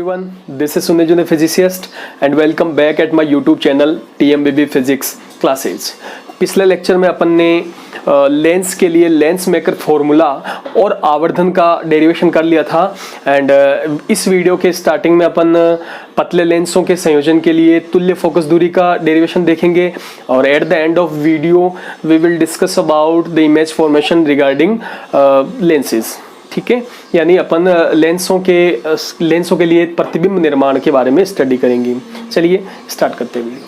everyone, this is Sunil June physicist and welcome back at my YouTube channel TMBB Physics Classes। पिछले lecture में अपन ने lens के लिए lens maker formula और आवर्धन का डेरिवेशन कर लिया था एंड इस वीडियो के स्टार्टिंग में अपन पतले लेंसों के संयोजन के लिए तुल्य फोकस दूरी का डेरिवेशन देखेंगे और at the end of video we will discuss about the image formation regarding lenses. ठीक है, यानी अपन लेंसों के लिए प्रतिबिंब निर्माण के बारे में स्टडी करेंगे। चलिए स्टार्ट करते हैं वीडियो।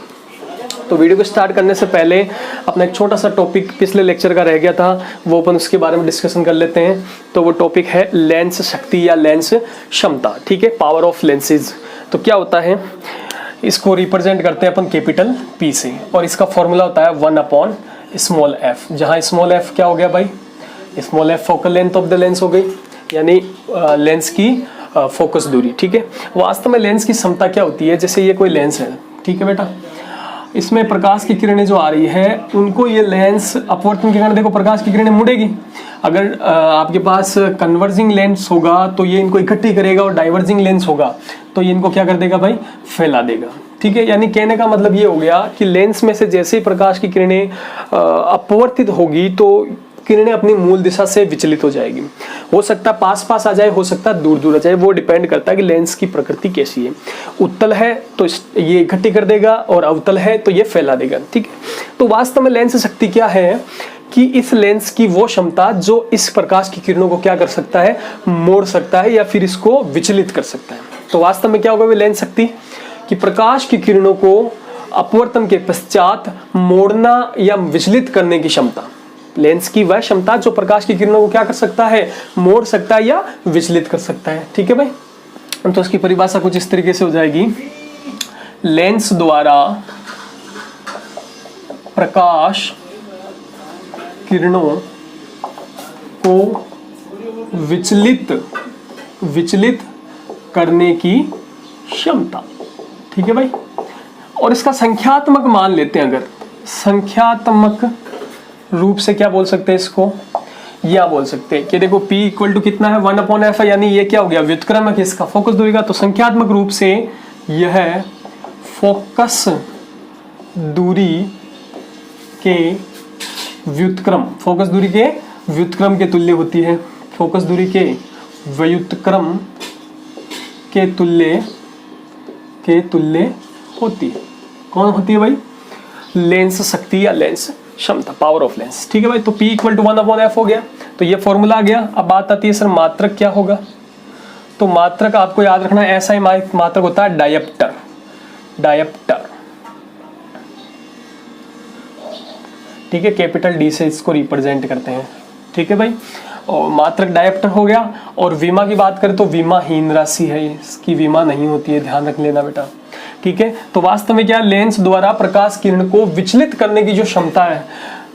तो वीडियो को स्टार्ट करने से पहले अपना एक छोटा सा टॉपिक पिछले लेक्चर का रह गया था, वो अपन उसके बारे में डिस्कशन कर लेते हैं। तो वो टॉपिक है लेंस शक्ति या लेंस क्षमता। ठीक है, पावर ऑफ लेंसेज। तो क्या होता है, इसको रिप्रेजेंट करते हैं अपन कैपिटल P से और इसका फॉर्मूला होता है 1/f, जहाँ स्मॉल f क्या हो गया भाई, small f focal length of the lens हो गई, यानी लेंस की फोकस दूरी। ठीक है, वास्तव में लेंस की क्षमता क्या होती है, जैसे ये कोई लेंस है, ठीक है बेटा, इसमें प्रकाश की किरणें जो आ रही है उनको ये लेंस अपवर्तन के कारण, देखो प्रकाश की किरणें मुड़ेगी। अगर आपके पास कन्वर्जिंग लेंस होगा तो ये इनको इकट्ठी करेगा और डाइवर्जिंग लेंस होगा तो ये इनको क्या कर देगा भाई, फैला देगा। ठीक है, यानी कहने का मतलब ये हो गया कि लेंस में से जैसे ही प्रकाश की किरणें अपवर्तित होगी तो किरणें अपनी मूल दिशा से विचलित हो जाएगी। हो सकता है पास पास आ जाए, हो सकता है दूर दूर आ जाए, वो डिपेंड करता है कि लेंस की प्रकृति कैसी है। उत्तल है तो ये इकट्ठी कर देगा और अवतल है तो ये फैला देगा। ठीक है, तो वास्तव में लेंस शक्ति क्या है कि इस लेंस की वो क्षमता जो इस प्रकाश की किरणों को क्या कर सकता है, मोड़ सकता है या फिर इसको विचलित कर सकता है। तो वास्तव में क्या होगा लेंस शक्ति, कि प्रकाश की किरणों को अपवर्तन के पश्चात मोड़ना या विचलित करने की क्षमता। लेंस की वह क्षमता जो प्रकाश की किरणों को क्या कर सकता है, मोड़ सकता है या विचलित कर सकता है। ठीक है भाई, तो इसकी परिभाषा कुछ इस तरीके से हो जाएगी, लेंस द्वारा प्रकाश किरणों को विचलित करने की क्षमता। ठीक है भाई, और इसका संख्यात्मक मान लेते हैं, अगर संख्यात्मक रूप से क्या बोल सकते हैं इसको, या बोल सकते हैं कि देखो P इक्वल टू कितना है 1/f है, यानी ये क्या हो गया, व्युत्क्रम है इसका फोकस दूरी का। तो संख्यात्मक रूप से यह फोकस दूरी के व्युत्क्रम, फोकस दूरी के व्युत्क्रम के तुल्य होती है, फोकस दूरी के व्युत्क्रम के तुल्य होती है। कौन होती है भाई, लेंस शक्ति या लेंस क्षमता, पावर ऑफ लेंस। ठीक है भाई, तो P इक्वल टू 1/f हो गया, तो ये फॉर्मूला आ गया। अब बात आती है सर मात्रक क्या होगा, तो मात्रक आपको याद रखना है, ऐसा ही मात्रक होता है डायप्टर। ठीक है, कैपिटल D से इसको रिप्रेजेंट करते हैं। ठीक है भाई, और मात्रक डायप्टर हो गया। और विमा की बात करें तो विमाहीन राशि है, इसकी विमा नहीं होती है, ध्यान रख लेना बेटा। ठीक है, तो वास्तव में क्या, लेंस द्वारा प्रकाश किरण को विचलित करने की जो क्षमता है,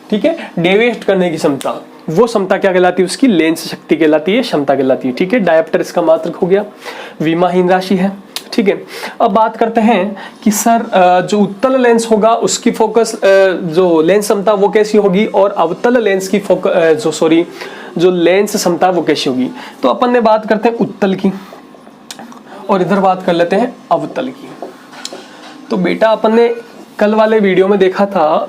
ठीक है, डेविएट करने की क्षमता, वो क्षमता क्या कहलाती है, उसकी लेंस शक्ति कहलाती है, क्षमता कहलाती है। ठीक है, डायप्टर इसका मात्रक हो गया, विमाहीन राशि है। ठीक है, अब बात करते हैं कि सर जो उत्तल लेंस होगा उसकी फोकस जो लेंस क्षमता वो कैसी होगी, और अवतल लेंस की जो लेंस क्षमता वो कैसी होगी। तो अपन ने बात करते हैं उत्तल की और इधर बात कर लेते हैं अवतल की। तो बेटा अपन ने कल वाले वीडियो में देखा था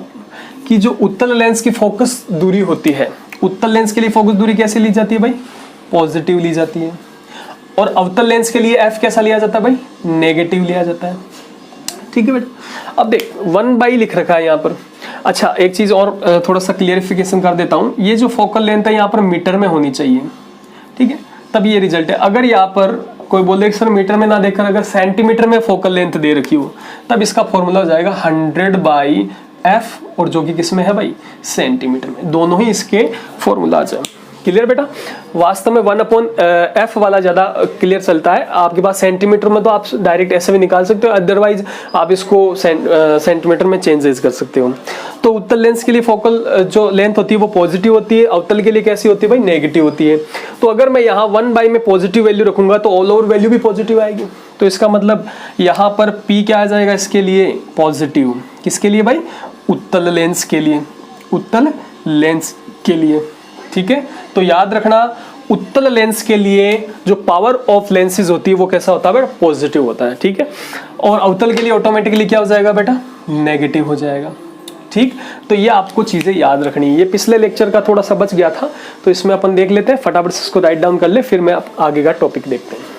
कि जो उत्तल लेंस की फोकस दूरी होती है, उत्तल लेंस के लिए फोकस दूरी कैसे ली जाती है भाई, पॉजिटिव ली जाती है, और अवतल लेंस के लिए f कैसा लिया जाता है भाई, नेगेटिव लिया जाता है। ठीक है बेटा, अब देख 1/, लिख रखा है यहाँ पर। अच्छा, एक चीज और थोड़ा सा क्लियरिफिकेशन कर देता हूँ, ये जो फोकल लेंथ है यहाँ पर मीटर में होनी चाहिए। ठीक है, तब ये रिजल्ट है। अगर यहाँ पर कोई बोले सर मीटर में ना देखकर अगर सेंटीमीटर में फोकल लेंथ दे रखी हो, तब इसका फॉर्मूला हो जाएगा 100/f, और जो कि किसमें है भाई, सेंटीमीटर में। दोनों ही इसके फॉर्मूलाज हैं। क्लियर बेटा, वास्तव में 1/f वाला ज्यादा क्लियर चलता है। आपके पास सेंटीमीटर में तो आप डायरेक्ट ऐसे भी निकाल सकते हो, अदरवाइज आप इसको सेंटीमीटर में चेंजेस कर सकते हो। तो उत्तल लेंस के लिए फोकल जो लेंथ होती है वो पॉजिटिव होती है, अवतल के लिए कैसी होती है भाई, नेगेटिव होती है। तो अगर मैं यहाँ 1/, में पॉजिटिव वैल्यू रखूंगा तो ऑल ओवर वैल्यू भी पॉजिटिव आएगी। तो इसका मतलब यहाँ पर P क्या आ जाएगा, इसके लिए पॉजिटिव। किसके लिए भाई, उत्तल लेंस के लिए, उत्तल लेंस के लिए। ठीक है, तो याद रखना उत्तल लेंस के लिए जो पावर ऑफ लेंसेज होती है वो कैसा होता है बेटा, पॉजिटिव होता है, ठीक है। और अवतल के लिए ऑटोमेटिकली क्या हो जाएगा बेटा, नेगेटिव हो जाएगा, ठीक। तो ये आपको चीजें याद रखनी है। ये पिछले लेक्चर का थोड़ा सा बच गया था, तो इसमें अपन देख लेते हैं, फटाफट से इसको राइट डाउन कर ले, फिर मैं आप आगे का टॉपिक देखते हैं।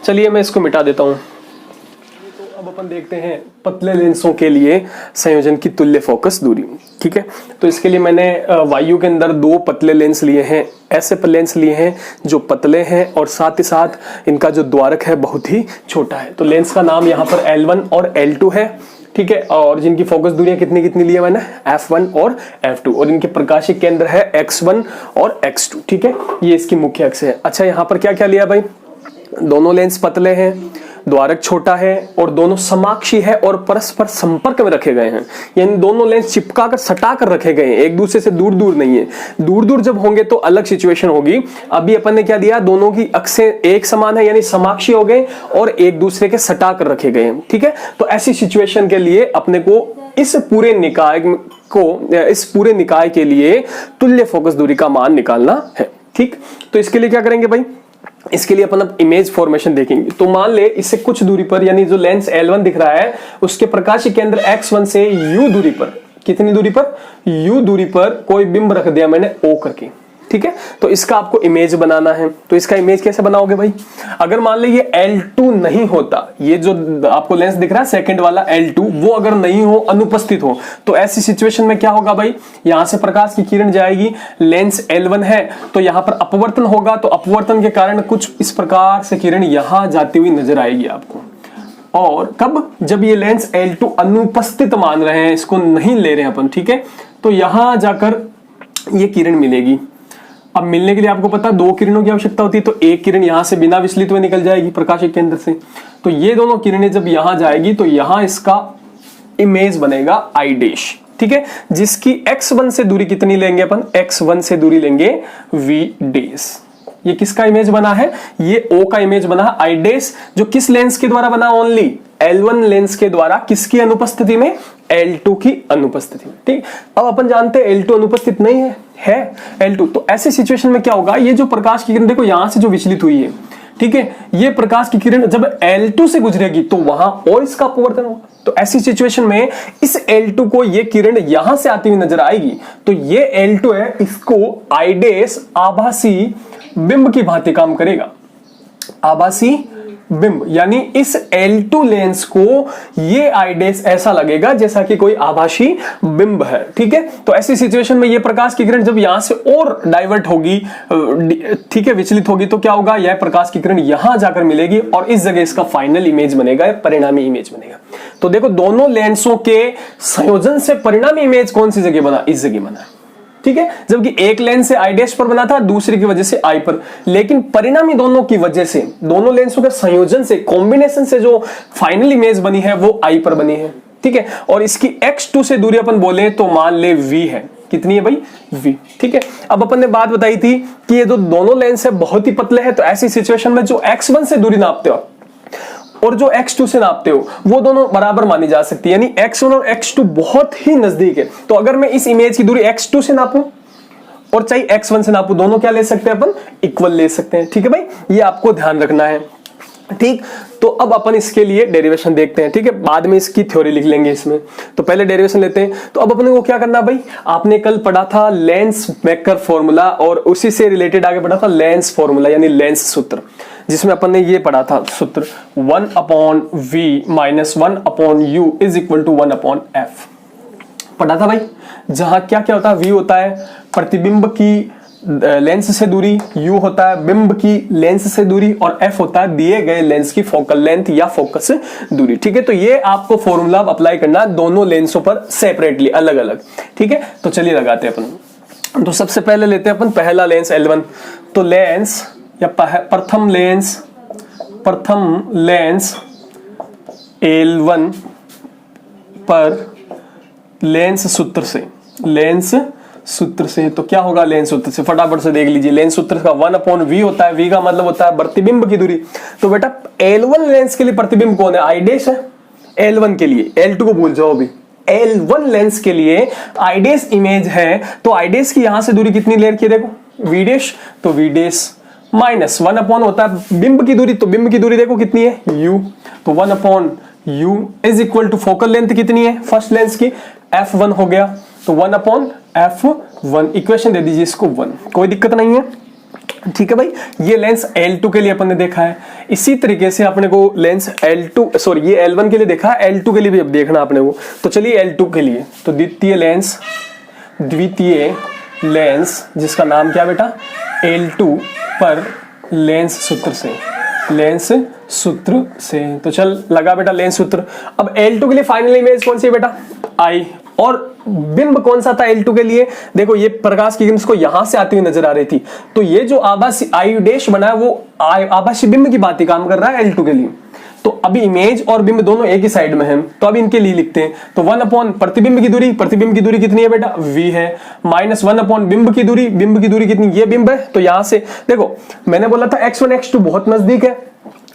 चलिए मैं इसको मिटा देता हूं। तो अब अपन देखते हैं पतले लेंसों के लिए संयोजन की तुल्य फोकस दूरी, ठीक है। तो इसके लिए मैंने वायु के अंदर दो पतले लेंस लिए हैं, ऐसे लेंस लिए हैं जो पतले हैं और साथ ही साथ इनका जो द्वारक है बहुत ही छोटा है। तो लेंस का नाम यहाँ पर L1 और L2 है, ठीक है। और जिनकी फोकस दूरियां कितनी कितनी ली है मैंने, F1 और F2, और इनके प्रकाशिक केंद्र है X1 और X2, ठीक है। ये इसकी मुख्य अक्ष है। अच्छा, यहाँ पर क्या क्या लिया भाई, दोनों लेंस पतले हैं, द्वारक छोटा है और दोनों समाक्षी है और परस्पर संपर्क में रखे गए हैं, यानी दोनों लेंस चिपका कर सटा कर रखे गए हैं, एक दूसरे से दूर दूर नहीं है। दूर दूर जब होंगे तो अलग सिचुएशन होगी। अभी अपन ने क्या दिया, दोनों की अक्षें एक समान है यानी समाक्षी हो गए और एक दूसरे के सटा कर रखे गए हैं, ठीक है। तो ऐसी सिचुएशन के लिए अपने को इस पूरे निकाय के लिए तुल्य फोकस दूरी का मान निकालना है, ठीक। तो इसके लिए क्या करेंगे भाई, इसके लिए अपन अब इमेज फॉर्मेशन देखेंगे। तो मान ले इससे कुछ दूरी पर, यानी जो लेंस L1 दिख रहा है उसके प्रकाशिक केंद्र X1 से U दूरी पर, कितनी दूरी पर, U दूरी पर कोई बिंब रख दिया मैंने O करके, ठीक है। तो इसका आपको इमेज बनाना है। तो इसका इमेज कैसे बनाओगे भाई, अगर मान ले ये L2 नहीं होता, ये जो आपको लेंस दिख रहा है सेकंड वाला L2, वो अगर नहीं हो, अनुपस्थित हो, तो ऐसी सिचुएशन में क्या होगा भाई, यहां से प्रकाश की किरण जाएगी, लेंस L1 है तो यहां पर अपवर्तन होगा, तो अपवर्तन के कारण कुछ इस प्रकार से किरण यहां जाती हुई नजर आएगी आपको। और कब, जब ये लेंस L2 अनुपस्थित मान रहे हैं, इसको नहीं ले रहे हैं अपन, ठीक है, तो यहां जाकर ये किरण मिलेगी। अब मिलने के लिए आपको पता दो किरणों की आवश्यकता होती है, तो एक किरण यहां से बिना विचलित हुए निकल जाएगी प्रकाशिक केंद्र से। तो ये दोनों किरणें जब यहां जाएगी तो यहां इसका इमेज बनेगा I डैश, ठीक है, जिसकी X1 से दूरी कितनी लेंगे अपन, X1 से दूरी लेंगे V डैश। ये किसका इमेज बना है, ये O का इमेज बना है I डैश, जो किस लेंस के द्वारा बना, ओनली L1 लेंस के द्वारा, किसकी अनुपस्थिति में, L2 की अनुपस्थिति में, ठीक। अब अपन जानते हैं L2 अनुपस्थित नहीं है L2, तो ऐसे सिचुएशन में क्या होगा, ये जो प्रकाश की किरण देखो यहां से जो विचलित हुई है, ठीक है, ये प्रकाश की किरण जब L2 से गुजरेगी तो वहां और इसका अपवर्तन होगा। तो ऐसी सिचुएशन में इस L2 को ये किरण यहां से आती हुई नजर आएगी, तो ये L2 है, इसको I डैश आभासी बिंब की भांति काम करेगा, आभासी बिंब, यानी इस L2 लेंस को ये I डैश ऐसा लगेगा जैसा कि कोई आभासी बिंब है, ठीक है। तो ऐसी सिचुएशन में ये प्रकाश की किरण जब यहां से और डाइवर्ट होगी, ठीक है, विचलित होगी, तो क्या होगा, यह प्रकाश की किरण यहां जाकर मिलेगी और इस जगह इसका फाइनल इमेज बनेगा, परिणामी इमेज बनेगा। तो देखो दोनों लेंसों के संयोजन से परिणामी इमेज कौन सी जगह बना, इस जगह बना, ठीक है। जबकि एक लेंस से I डैश पर बना था, दूसरी की वजह से I पर, लेकिन परिणामी दोनों की वजह से, दोनों लेंसों के संयोजन से, कॉम्बिनेशन से जो फाइनल इमेज बनी है वो I पर बनी है, ठीक है। और इसकी X2 से दूरी अपन बोले तो मान ले V है, कितनी है भाई, V, ठीक है। अब अपन ने बात बताई थी कि ये जो दोनों लेंस है बहुत ही पतले हैं, तो ऐसी सिचुएशन में जो X1 से दूरी नापते हो और जो X2 से नापते हो वो दोनों बराबर मानी जा सकती है, यानी X1 और X2 बहुत ही नजदीक है। तो अगर मैं इस इमेज की दूरी X2 से नापूं और चाहे X1 से नापूं, दोनों क्या ले सकते हैं अपन, इक्वल ले सकते हैं, ठीक है भाई, ये आपको ध्यान रखना है, ठीक। तो अब अपन इसके लिए डेरिवेशन देखते हैं, ठीक है, बाद में इसकी थ्योरी लिख लेंगे इसमें, तो पहले डेरिवेशन लेते हैं। तो अब अपने को क्या करना भाई, आपने कल पढ़ा था लेंस मेकर फॉर्मूला और उसी से रिलेटेड आगे पढ़ा था लेंस फॉर्मूला यानी लेंस सूत्र, जिसमें अपन ने ये पढ़ा था सूत्र 1/v minus 1/u is equal to 1/f पढ़ा था भाई, जहां क्या क्या होता है, v होता है प्रतिबिंब की लेंस से दूरी, u होता है बिंब की लेंस से दूरी और f होता है दिए गए लेंस की फोकल लेंथ या फोकस दूरी, ठीक है। तो ये आपको फॉर्मूला अप्लाई करना दोनों लेंसों पर सेपरेटली, अलग अलग, ठीक है। तो चलिए लगाते हैं अपन। तो सबसे पहले लेते हैं अपन पहला लेंस L1। तो लेंस या प्रथम लेंस L1 पर लेंस सूत्र से तो क्या होगा, लेंस सूत्र से फटाफट से देख लीजिए, लेंस सूत्र का 1/v होता है, v का मतलब होता है प्रतिबिंब की दूरी। तो बेटा L1 लेंस के लिए प्रतिबिंब कौन है, I डैश है L1 के लिए, L2 को भूल जाओ अभी, L1 लेंस के लिए आइडेस इमेज है, तो आइडेस की यहां से दूरी कितनी ले रखी है, देखो वी डैश, तो वी डैश माइनस 1 अपॉन होता है बिंब की दूरी, तो बिंब की दूरी देखो कितनी है u, तो 1 upon u is equal to focal length कितनी है फर्स्ट लेंस की, f1 हो गया, तो 1 अपॉन f1, इक्वेशन दे दीजिए इसको 1, कोई दिक्कत नहीं है। ठीक है भाई, ये लेंस L2 के लिए अपन ने देखा है। इसी तरीके से अपने को लेंस L2 सॉरी ये L1 के लिए देखा है, L2 के लिए भी अब देखना अपने को, तो चलिए L2 के लिए, तो द्वितीय लेंस जिसका नाम क्या बेटा L2 पर लेंस सूत्र से, तो चल लगा बेटा लेंस सूत्र। अब L2 के लिए फाइनल इमेज कौन सी है बेटा I, और बिंब कौन सा था L2 के लिए, देखो ये प्रकाश की किरण इसको यहां से आती हुई नजर आ रही थी, तो ये जो आभासी I डैश बना है वो आभासी बिंब की बात ही काम कर रहा है L2 के लिए। तो अभी इमेज और बिंब दोनों एक ही साइड में हैं, तो अब इनके लिए लिखते हैं, तो 1 अपॉन प्रतिबिंब की दूरी कितनी है बेटा v है, माइनस 1 अपॉन बिंब की दूरी कितनी, ये बिंब है, तो यहां से देखो मैंने बोला था x1 x2 बहुत नजदीक है,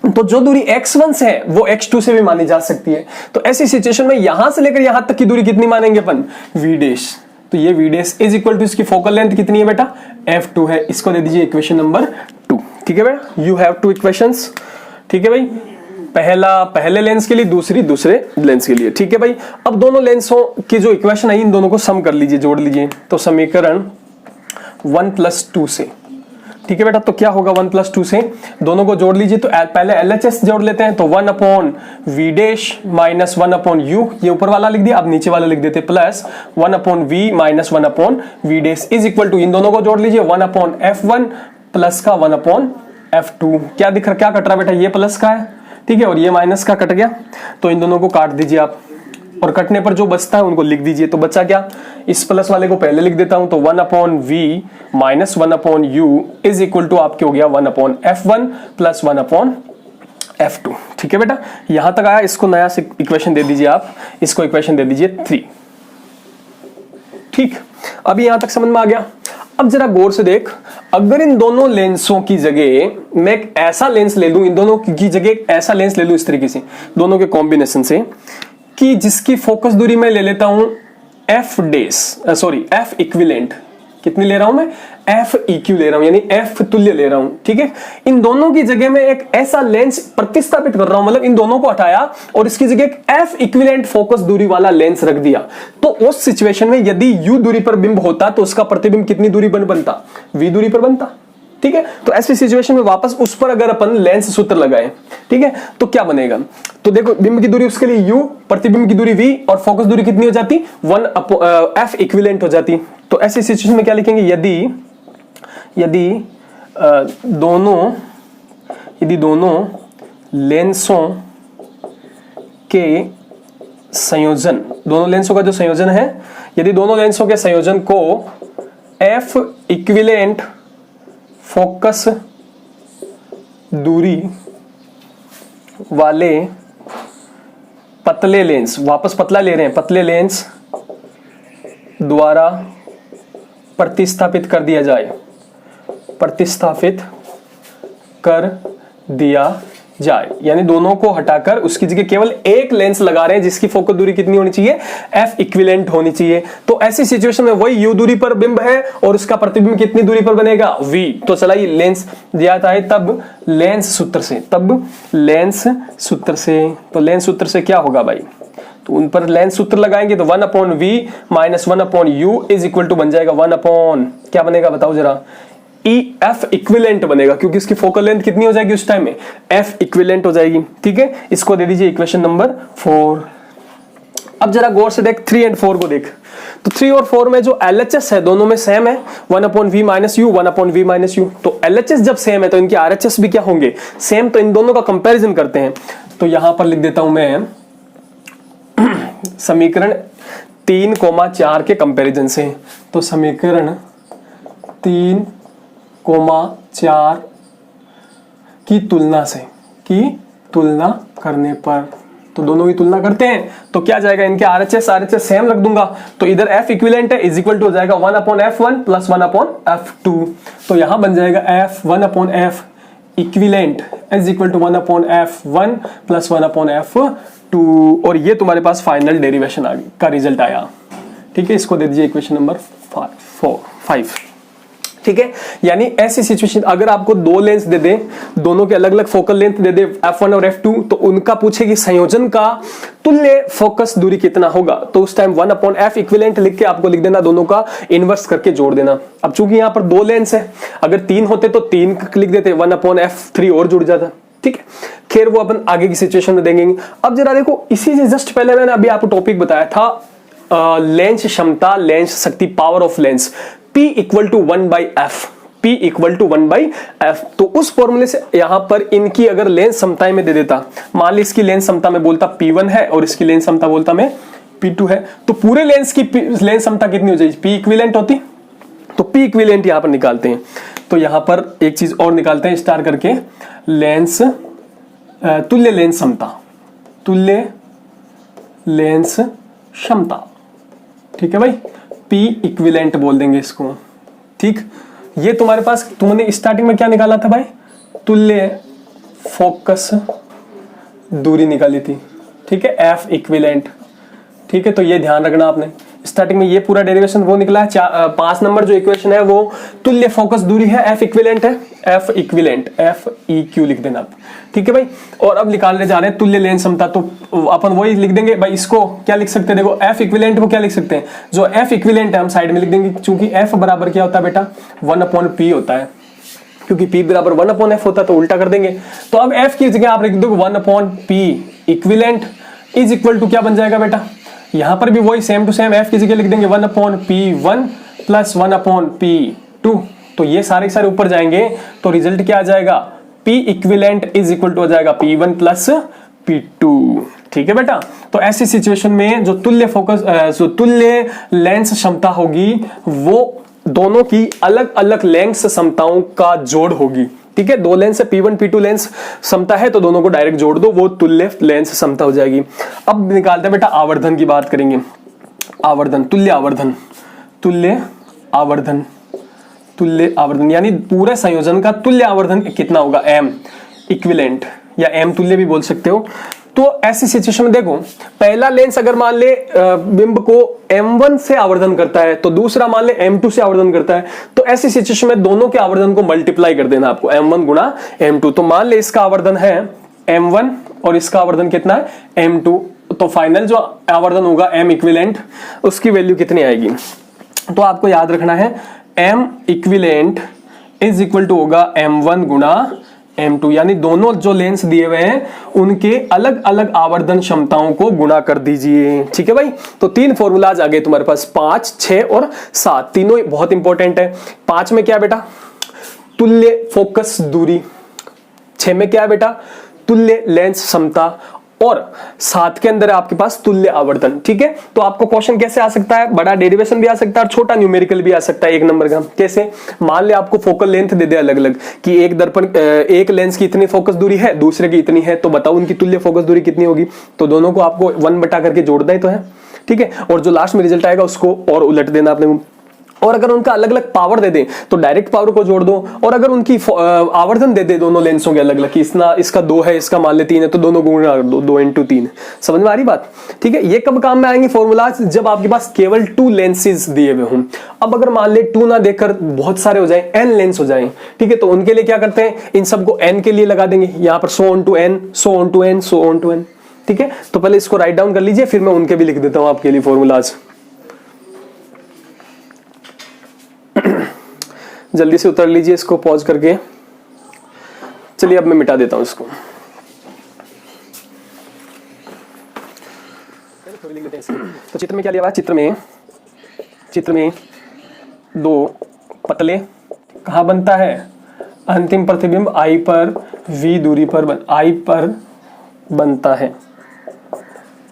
तो जो दूरी x1 से है वो x2 से भी मानी जा सकती है, तो ऐसी सिचुएशन में यहां से लेकर यहां तक की दूरी कितनी मानेंगे अपन v डैश, तो ये v dash is equal to इसकी फोकल लेंथ कितनी है बेटा f2 है, इसको दे दीजिए इक्वेशन नंबर 2। ठीक है बेटा, यू हैव 2 इक्वेशंस। ठीक है भाई, पहला पहले लेंस के लिए, दूसरी दूसरे लेंस के लिए। ठीक है भाई, अब दोनों लेंसों की जो इक्वेशन है इन दोनों को सम कर लीजिए, जोड़ लीजिए, तो समीकरण 1+2 से। ठीक है बेटा, तो क्या होगा 1+2 से, दोनों को जोड़ लीजिए, तो पहले LHS जोड़ लेते हैं, तो 1 upon v dash minus 1 upon u, ये ऊपर वाला लिख दिया, अब नीचे वाला लिख देते plus 1 upon v minus 1 upon v dash is equal to, इन दोनों को जोड़ लीजिए 1 अपॉन f1 प्लस का 1 अपॉन f2, क्या दिख रहा, क्या कट रहा बेटा, ये प्लस का है, ठीक है, और ये माइनस का कट गया, तो इन दोनों को काट दीजिए आप, और कटने पर जो बचता है उनको लिख दीजिए, तो बचा क्या, इस प्लस वाले को पहले लिख देता हूं, तो 1 upon v minus 1 upon u is equal to आपके हो गया 1 upon f1 plus 1 upon f2। ठीक है बेटा, यहां तक आया, इसको नया से इक्वेशन दे दीजिए आप, इसको इक्वेशन दे दीजिए 3। ठीक, अभी यहां तक समझ में आ गया। अब जरा गौर से देख, अगर इन दोनों लेंसों की जगह मैं एक ऐसा लेंस ले लूं, इन दोनों की जगह एक ऐसा लेंस ले लूं इस तरीके से, दोनों के कॉम्बिनेशन से, कि जिसकी फोकस दूरी मैं ले लेता हूं f dash sorry f equivalent, कितनी ले रहा हूं मैं, f इक्यू ले रहा हूं, यानी f तुल्य ले रहा हूं। ठीक है, इन दोनों की जगह में एक ऐसा लेंस प्रतिस्थापित कर रहा हूं, मतलब इन दोनों को हटाया और इसकी जगह एक f इक्विवेलेंट फोकस दूरी वाला लेंस रख दिया, तो उस सिचुएशन में यदि u दूरी पर बिंब होता तो उसका प्रतिबिंब कितनी दूरी पर बनता, v दूरी पर बनता। ठीक है, तो ऐसी सिचुएशन में वापस उस पर अगर अपन लेंस सूत्र लगाए, ठीक है, तो क्या बनेगा, तो देखो बिंब की दूरी उसके लिए u, प्रतिबिंब की दूरी v, और फोकस दूरी कितनी हो जाती 1 f इक्विवेलेंट हो जाती। तो ऐसी सिचुएशन में क्या लिखेंगे, यदि दोनों लेंसों के संयोजन, दोनों लेंसों का जो संयोजन है, यदि दोनों लेंसों के संयोजन को f इक्विवेलेंट फोकस दूरी वाले पतले लेंस, वापस पतला ले रहे हैं, पतले लेंस द्वारा प्रतिस्थापित कर दिया जाए, यानी दोनों को हटाकर उसकी जगह केवल एक लेंस लगा रहे हैं जिसकी फोकस दूरी कितनी होनी चाहिए, f इक्विवेलेंट होनी चाहिए। तो ऐसी सिचुएशन में वही u दूरी पर बिंब है और उसका प्रतिबिंब कितनी दूरी पर बनेगा, v। तो चला ये लेंस दिया था, तब लेंस सूत्र से, तो लेंस सूत्र से क्या होगा भाई, तो उन पर लेंस सूत्र लगाएंगे, तो 1 upon v minus 1 upon u is equal to बन जाएगा 1 अपॉन, क्या बनेगा बताओ जरा, f इक्विवेलेंट बनेगा, क्योंकि इसकी फोकल लेंथ कितनी हो जाएगी उस टाइम में, f इक्विवेलेंट हो जाएगी। ठीक है, इसको दे दीजिए इक्वेशन नंबर 4। अब जरा गौर से देख 3 और 4 को देख, तो 3 और 4 में जो LHS है दोनों में सेम है, 1 upon v minus u, 1 upon v minus u, तो LHS जब सेम है तो इनके RHS भी क्या होंगे, सेम, तो इन दोनों का कंपैरिजन करते हैं, तो यहां पर लिख देता हूं मैं समीकरण 3,4 के कंपैरिजन से, तो समीकरण 3,4 की तुलना करने पर, तो दोनों की तुलना करते हैं तो क्या जाएगा, इनके RHS सेम रख दूंगा, तो इधर f इक्विवेलेंट है इज इक्वल टू हो जाएगा 1 upon f1 plus 1 upon f2, तो यहां बन जाएगा f 1 upon f equivalent is equal to 1 upon f1 plus 1 upon f2। 2 और ये तुम्हारे पास फाइनल डेरिवेशन आ गई का रिजल्ट आया। ठीक है, इसको दे दीजिए इक्वेशन नंबर 5। ठीक है, यानी ऐसी सिचुएशन अगर आपको दो लेंस दे दे, दोनों के अलग अलग फोकल लेंथ दे दे f1 और f2, तो उनका पूछे कि संयोजन का तुल्य फोकस दूरी कितना होगा, तो उस टाइम 1/f इक्विवेलेंट लिख के आपको लिख देना, दोनों का इनवर्स करके जोड़ देना। अब चूंकि यहां पर दो लेंस है, अगर 3 होते तो 3 लिख देते, 1/f3 और जुड़ जाता। ठीक है, खैर वो अपन आगे की सिचुएशन में देंगे। अब जरा देखो, इसी से जस्ट पहले मैंने अभी आपको टॉपिक बताया था लेंस क्षमता, लेंस शक्ति, power of lens, P equal to 1/f, P equal to 1/f। तो उस फॉर्मूले से यहां पर इनकी अगर लेंस क्षमताएं में दे देता, मान ली इसकी लेंस क्षमता में बोलता P1 है और इसकी लेंस क्षमता बोलता मैं P2 है, तो पूरे लेंस की लेंस क्षमता कितनी हो जाएगी, P इक्विवेलेंट होती। तो P इक्विवेलेंट यहां पर निकालते हैं, तो यहां पर एक चीज और निकालते हैं स्टार करके, लेंस तुल्य लेंस क्षमता, तुल्य लेंस क्षमता। ठीक है भाई, P इक्विवेलेंट बोल देंगे इसको। ठीक, ये तुम्हारे पास तुमने स्टार्टिंग में क्या निकाला था भाई, तुल्य फोकस दूरी निकाली थी। ठीक है, F इक्विवेलेंट। ठीक है, तो ये ध्यान रखना आपने, स्टार्टिंग में ये पूरा डेरिवेशन वो निकला है। 5 नंबर जो इक्वेशन है वो तुल्य फोकस दूरी है, F इक्विवेलेंट है, F इक्विवेलेंट, FEQ लिख देना आप। ठीक है भाई, और अब निकालने जा रहे हैं तुल्य लेंस क्षमता, तो अपन वही लिख देंगे भाई। इसको क्या लिख सकते हैं, देखो F इक्विवेलेंट को क्या लिख सकते हैं, जो F इक्विवेलेंट है हम साइड में लिख देंगे, क्योंकि F बराबर क्या होता है बेटा, 1/P होता है, क्योंकि P बराबर 1/F होता है, तो उल्टा कर देंगे। तो अब F की जगह आप लिख दो 1/P equivalent is equal to क्या बन जाएगा बेटा, यहां पर भी वही सेम टू सेम F की जगह लिख देंगे 1/P1 प्लस 1/P2। तो ये सारे सारे ऊपर जाएंगे, तो रिजल्ट क्या आ जाएगा, P equivalent is equal to आ जाएगा P1 प्लस P2। ठीक है बेटा, तो ऐसी सिचुएशन में जो तुल्य फोकस जो तुल्य लेंस क्षमता होगी वो दोनों की अलग अलग लेंस क्षमताओं का जोड़ होगी। ठीक है, दो लेंस है, P1 P2 लेंस क्षमता है, तो दोनों को डायरेक्ट जोड़ दो, वो तुल्य लेंस क्षमता हो जाएगी। अब निकालते हैं बेटा आवर्धन की बात करेंगे। आवर्धन, तुल्य आवर्धन, तुल्य आवर्धन, तुल्य आवर्धन यानी पूरे संयोजन का तुल्य आवर्धन कितना होगा, M इक्विवेलेंट या M तुल्य भी बोल सकते हो। तो ऐसी सिचुएशन में देखो, पहला लेंस अगर मान ले बिंब को M1 से आवर्धन करता है, तो दूसरा मान ले M2 से आवर्धन करता है, तो ऐसी सिचुएशन में दोनों के आवर्धन को मल्टीप्लाई कर देना आपको, M1 गुणा M2। तो मान ले इसका आवर्धन है M1 और इसका आवर्धन कितना है M2, तो फाइनल जो आवर्धन होगा M इक्विवेलेंट, उसकी वैल्यू कितनी आएगी, तो आपको याद रखना है M equivalent is equal to होगा M1 गुणा M2, यानी दोनों जो लेंस दिए हुए हैं उनके अलग अलग आवर्धन क्षमताओं को गुणा कर दीजिए। ठीक है भाई, तो 3 फॉर्मूलाज आ गए तुम्हारे पास, 5, 6 और 7, तीनों बहुत इंपॉर्टेंट है। 5 में क्या है बेटा, तुल्य फोकस दूरी, 6 में क्या है बेटा, तुल्य लेंस क्षमता, और 7 के अंदर है आपके पास तुल्य आवर्धन। ठीक है, तो आपको क्वेश्चन कैसे आ सकता है, बड़ा डेरिवेशन भी आ सकता है और छोटा न्यूमेरिकल भी आ सकता है 1 नंबर का। कैसे, मान ले आपको फोकल लेंथ दे दे अलग अलग, कि एक दर्पण एक लेंस की इतनी फोकस दूरी है, दूसरे की इतनी है, तो बताओ उनकी तुल्य फोकस दूरी कितनी होगी, तो दोनों को आपको 1 बटा करके जोड़ना ही तो है। ठीक है, और जो लास्ट में रिजल्ट आएगा उसको और उलट देना आपने। और अगर उनका अलग अलग पावर दे दें तो डायरेक्ट पावर को जोड़ दो, और अगर उनकी आवर्धन दे दे दोनों लेंसों के अलग अलग, कि इसका 2 है, इसका मान ले 3 है, तो दोनों गुणा कर दो, 2 × 3। समझ में आ रही बात। ठीक है, ये कब काम में आएंगे फॉर्मूलाज, जब आपके पास केवल 2 लेंसेज दिए हुए हों। अब अगर मान ले 2 ना देकर बहुत सारे हो जाए, n लेंस हो जाए, ठीक है, तो उनके लिए क्या करते हैं, इन सबको n के लिए लगा देंगे, यहाँ पर so on to n, so on to n, so on to n। ठीक है, तो पहले इसको राइट डाउन कर लीजिए, फिर मैं उनके भी लिख देता हूं आपके लिए फॉर्मूलाज। जल्दी से उतर लीजिए इसको पॉज करके। चलिए अब मैं मिटा देता हूं इसको। तो चित्र में क्या लिया हुआ है, चित्र में 2 पतले, कहां बनता है, अंतिम प्रतिबिंब I पर V दूरी पर I पर बनता है।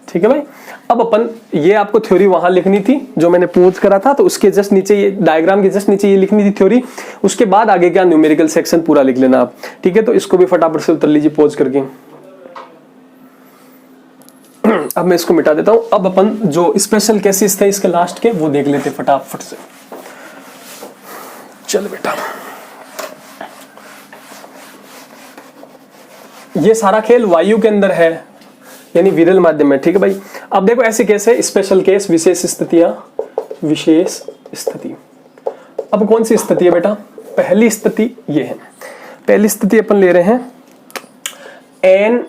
ठीक है भाई, अब अपन ये आपको थ्योरी वहां लिखनी थी जो मैंने पोज करा था, तो उसके जस्ट नीचे ये डायग्राम के जस्ट नीचे ये लिखनी थी थ्योरी, उसके बाद आगे क्या न्यूमेरिकल सेक्शन पूरा लिख लेना आप। ठीक है, तो इसको भी फटाफट से उतर लीजिए पोज करके। अब मैं इसको मिटा देता हूं। अब अपन जो स्पेशल केसेस थे इसके लास्ट के वो देख लेते फटाफट से। चल बेटा, ये सारा खेल वायु के अंदर है, यानी विरल माध्यम में। ठीक है भाई। अब देखो ऐसे केस है, स्पेशल केस, विशेष स्थितियां, विशेष स्थिति। अब कौन सी स्थिति है बेटा? पहली स्थिति ये है। पहली स्थिति अपन ले रहे हैं एन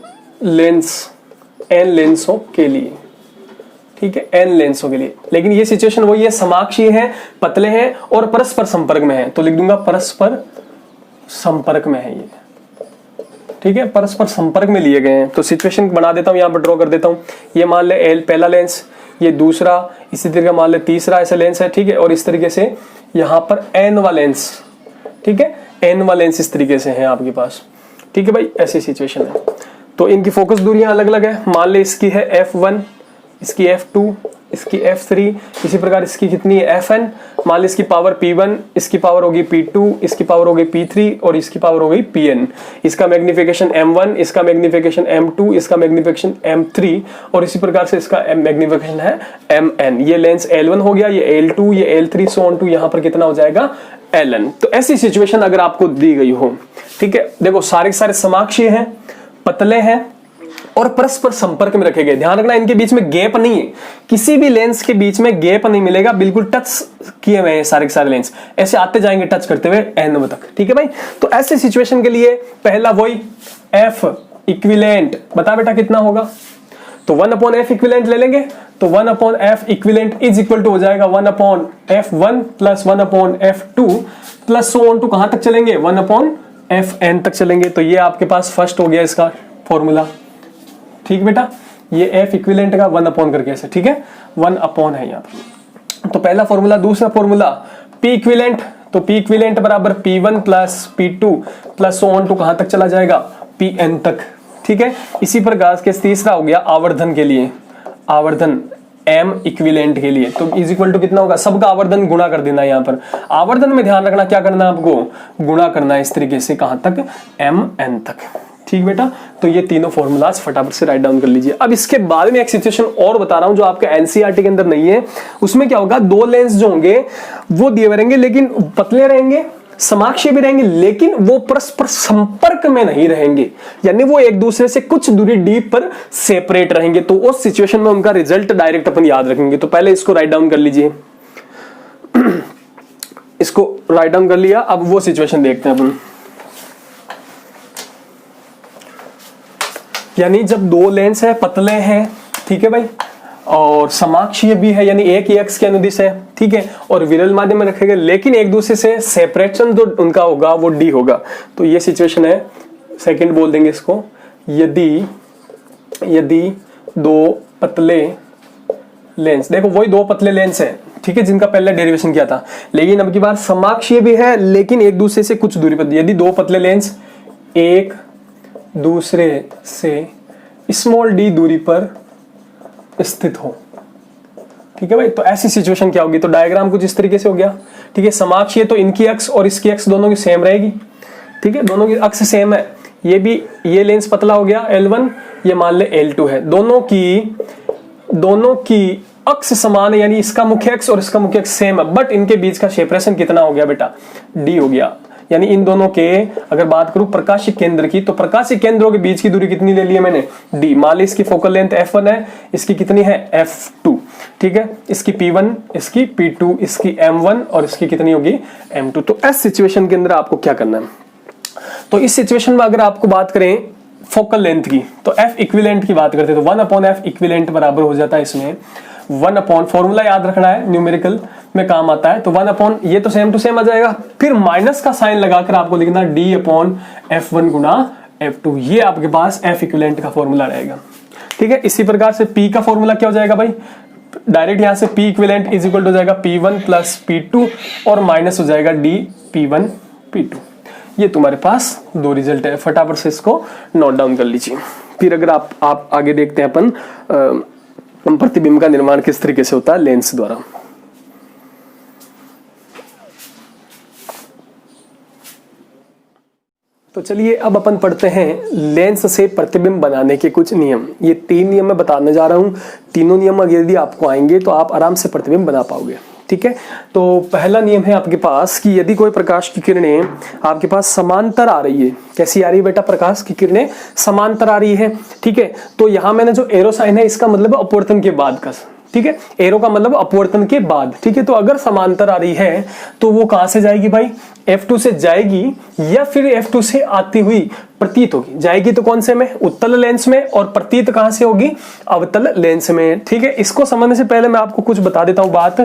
लेंसों के लिए। ठीक है, एन लेंसों के लिए। लेकिन ये सिचुएशन वही है, समाक्षीय है, पतले हैं और परस्पर संपर्क में है, तो लिख दूंगा परस्पर संपर्क में है ये। ठीक है, परस्पर संपर्क में लिए गए हैं। तो सिचुएशन बना देता हूं, यहां पर ड्रॉ कर देता हूं। ये मान ले एल पहला लेंस, ये दूसरा, इसी तरीके मान ले तीसरा ऐसा लेंस है। ठीक है, और इस तरीके से यहां पर एन वा लेंस। ठीक है, एन वा लेंस इस तरीके से है आपके पास। ठीक है भाई, ऐसी सिचुएशन है। तो इनकी फोकस दूरियां अलग अलग है। मान ले इसकी है f1, इसकी f2, इसकी f3, इसी प्रकार इसकी कितनी है fn। मान ली इसकी पावर p1, इसकी पावर होगी p2, इसकी पावर होगी p3 और इसकी पावर हो गई pn। इसका मैग्निफिकेशन m1, इसका मैग्निफिकेशन m2, इसका मैग्निफिकेशन m3 और इसी प्रकार से इसका मैग्निफिकेशन है mn। ये लेंस l1 हो गया, ये l2, ये l3 सो ऑन टू यहाँ पर कितना हो जाएगा ln। तो ऐसी सिचुएशन अगर आपको दी गई हो, ठीक है, देखो सारे के सारे समाक्षीय हैं, पतले हैं और परस्पर संपर्क में रखे गए। ध्यान रखना इनके बीच में गैप नहीं है, किसी भी लेंस के बीच में गैप नहीं मिलेगा, बिल्कुल टच किए हुए हैं सारे के सारे लेंस, ऐसे आते जाएंगे टच करते हुए एन तक। ठीक है भाई। तो ऐसे सिचुएशन के लिए पहला वही एफ इक्विवेलेंट, बता बेटा कितना होगा? तो 1/f इक्विवेलेंट ले लेंगे, तो 1/f equivalent is equal to हो जाएगा 1/f1 plus 1/f2 plus so on to कहां तक चलेंगे? 1/fn तक चलेंगे। तो ये आपके पास फर्स्ट हो गया इसका फॉर्मूला। ठीक बेटा, ये f इक्विवेलेंट का 1/, करके ऐसे। ठीक है, 1/, है यहाँ पर। तो पहला फॉर्मूला। दूसरा फॉर्मूला p इक्विवेलेंट, तो p इक्विवेलेंट बराबर p1 plus p2 plus so on to कहां तक चला जाएगा? pn तक। ठीक है, इसी प्रकार के तीसरा हो गया आवर्धन के लिए, आवर्धन m इक्विवेलेंट के लिए। तो इज इक्वल टू कितना होगा? सबका आवर्धन गुणा कर देना। यहाँ पर आवर्धन में ध्यान रखना क्या करना है आपको? गुणा करना है इस तरीके से, कहां तक? mn तक। ठीक बेटा, तो ये तीनों फॉर्मूलाज फटाफट से राइट डाउन कर लीजिए। अब इसके बाद में एक सिचुएशन और बता रहा हूं जो आपके एनसीईआरटी के अंदर नहीं है। उसमें क्या होगा? दो लेंस जो होंगे वो दिए हुए रहेंगे, लेकिन पतले रहेंगे, समाक्षीय भी रहेंगे, लेकिन वो परस्पर संपर्क में नहीं रहेंगे, यानी वो एक दूसरे से कुछ दूरी डी पर सेपरेट रहेंगे। तो उस सिचुएशन में उनका रिजल्ट डायरेक्ट अपन याद रखेंगे। तो पहले इसको राइट डाउन कर लीजिए। इसको राइट डाउन कर लिया। अब वो सिचुएशन देखते हैं अपन। यानी जब दो लेंस है, पतले हैं, ठीक है भाई, और समाक्षीय भी है, यानी एक ही एक्स के अनुदिश है, ठीक है, और विरल माध्यम में रखे गए, लेकिन एक दूसरे से सेपरेशन जो उनका होगा वो डी होगा। तो ये सिचुएशन है, सेकंड बोल देंगे इसको। यदि दो पतले लेंस, देखो वही दो पतले लेंस है, ठीक है, जिनका पहले डेरिवेशन किया था, लेकिन अब की बार समाक्षीय भी है, लेकिन एक दूसरे से कुछ दूरी पर। यदि दो पतले लेंस एक दूसरे से स्मॉल डी दूरी पर स्थित हो, ठीक है भाई, तो ऐसी सिचुएशन क्या होगी? तो डायग्राम कुछ इस तरीके से हो गया। ठीक है, समाक्षीय तो इनकी अक्ष और इसकी अक्ष दोनों की सेम रहेगी। ठीक है, दोनों की अक्ष सेम है। ये भी, ये लेंस पतला हो गया L1, ये मान ले L2 है। दोनों की अक्ष समान है, यानी इसका मुख्य अक्ष और इसका मुख्य अक्ष सेम है, बट इनके बीच का सेपरेशन कितना हो गया बेटा? D हो गया। यानी इन दोनों के अगर बात करूं प्रकाशिक केंद्र की, तो प्रकाशिक केंद्रों के बीच की दूरी कितनी ले ली है मैंने? D। मान ली इसकी फोकल लेंथ F1 है, इसकी कितनी है? F2। ठीक है, इसकी P1, इसकी P2, इसकी M1 और इसकी कितनी होगी? M2। तो इस सिचुएशन के अंदर आपको क्या करना है? तो इस सिचुएशन में अगर आपको बात करें फोकल लेंथ की, तो F इक्विवेलेंट की बात करते हैं, तो 1/f इक्विवेलेंट बराबर हो जाता है इसमें 1/, फॉर्मूला याद रखना है, न्यूमेरिकल में काम आता है। तो 1/, ये तो सेम टू सेम आ जाएगा, फिर माइनस का साइन लगाकर आपको लिखना D/F1 गुना F2। ये आपके पास F इक्विवेलेंट का फॉर्मूला रहेगा। ठीक है, इसी प्रकार से P का फॉर्मूला क्या हो जाएगा भाई? डायरेक्ट यहां से P equivalent is equal to हो जाएगा P1 प्लस P2 और माइनस हो जाएगा D P1 P2। ये तुम्हारे पास दो रिजल्ट है, फटाफट से इसको नोट डाउन कर लीजिए। फिर अगर आप आगे देखते हैं अपन प्रतिबिंब का निर्माण किस तरीके से होता है लेंस द्वारा। तो चलिए अब अपन पढ़ते हैं लेंस से प्रतिबिंब बनाने के कुछ नियम। ये 3 नियम मैं बताने जा रहा हूं। तीनों नियम अगर यदि आपको आएंगे तो आप आराम से प्रतिबिंब बना पाओगे। ठीक है। तो पहला नियम है आपके पास कि यदि कोई प्रकाश की किरणें आपके पास समांतर आ रही है, कैसी आ रही है बेटा, प्रकाश की किरणें समांतर आ रही है, ठीक है। तो यहां मैंने जो एरो साइन है इसका मतलब अपवर्तन के बाद का, ठीक है, एरो का मतलब अपवर्तन के बाद, ठीक है। तो अगर समांतर आ रही है तो वो कहां से जाएगी भाई, F2 से जाएगी या फिर F2 से आती हुई प्रतीत होगी। जाएगी तो कौन से में, उत्तल लेंस में, और प्रतीत कहां से होगी, अवतल लेंस में, ठीक है। इसको समझने से पहले मैं आपको कुछ बता देता हूं बात